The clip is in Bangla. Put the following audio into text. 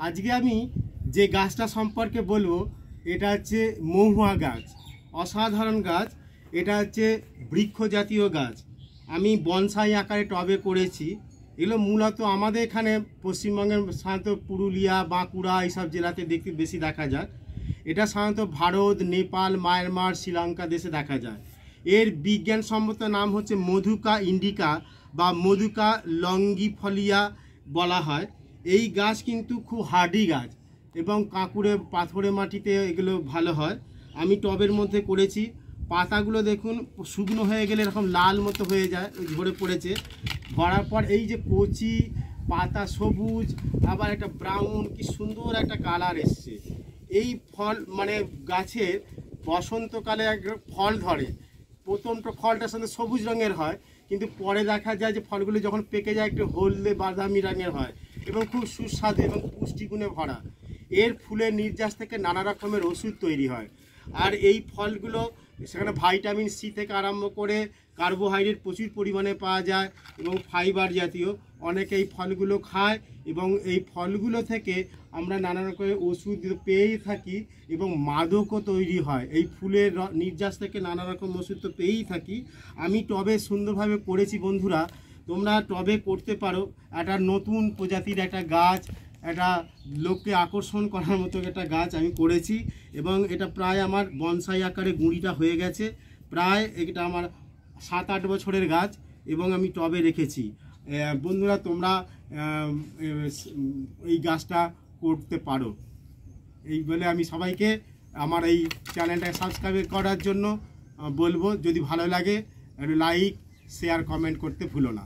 আজকে আমি যে গাছটা সম্পর্কে বলবো এটা হচ্ছে মহুয়া গাছ। অসাধারণ গাছ। এটা হচ্ছে বৃক্ষ জাতীয় গাছ। আমি বনসাই আকারে টবে করেছি। এগুলো মূলত আমাদের এখানে পশ্চিমবঙ্গের সাধারণত পুরুলিয়া, বাঁকুড়া এইসব জেলাতে দেখতে বেশি দেখা যায়। এটা সাধারণত ভারত, নেপাল, মায়ানমার, শ্রীলঙ্কা দেশে দেখা যায়। এর বিজ্ঞানসম্মত নাম হচ্ছে মধুকা ইন্ডিকা বা মধুকা লঙ্গিফলিয়া বলা হয়। এই গাছ কিন্তু খুব হার্ডি গাছ এবং কাঁকুড়ে পাথরে মাটিতে এগুলো ভালো হয়। আমি টবের মধ্যে করেছি। পাতাগুলো দেখুন শুকনো হয়ে গেলে এরকম লাল মতো হয়ে যায়, ঝরে পড়েছে। ভরার পর এই যে কচি পাতা সবুজ, আবার একটা ব্রাউন, কি সুন্দর একটা কালার এসছে। এই ফল মানে গাছের বসন্তকালে এক ফল ধরে। প্রথমটা ফলটার সাথে সবুজ রঙের হয়, কিন্তু পরে দেখা যায় যে ফলগুলো যখন পেকে যায় একটু হলদে বাদামি রঙের হয় এবং খুব সুস্বাদু এবং পুষ্টিগুণে ভরা। এর ফুলের নির্যাস থেকে নানা রকমের ওষুধ তৈরি হয়। আর এই ফলগুলো সেখানে ভাইটামিন সি থেকে আরম্ভ করে কার্বোহাইড্রেট প্রচুর পরিমাণে পাওয়া যায় এবং ফাইবার জাতীয়। অনেকে এই ফলগুলো খায় এবং এই ফলগুলো থেকে আমরা নানা রকমের ওষুধ পেয়েই থাকি এবং মাদকও তৈরি হয়। এই ফুলের নির্যাস থেকে নানা রকম ওষুধ তো পেয়েই থাকি। আমি টবে সুন্দরভাবে করেছি বন্ধুরা, তোমরা টবে করতে পারো। একটা নতুন প্রজাতির একটা গাছ, একটা লোককে আকর্ষণ করার মতো একটা গাছ আমি করেছি এবং এটা প্রায় আমার বনসাই আকারে গুঁড়িটা হয়ে গেছে। প্রায় এটা আমার 7-8 বছরের গাছ এবং আমি টবে রেখেছি। বন্ধুরা তোমরা এই গাছটা করতে পারো। এই বলে আমি সবাইকে আমার এই চ্যানেলটা সাবস্ক্রাইব করার জন্য বলবো। যদি ভালো লাগে একটু লাইক, শেয়ার, কমেন্ট করতে ভুলো না।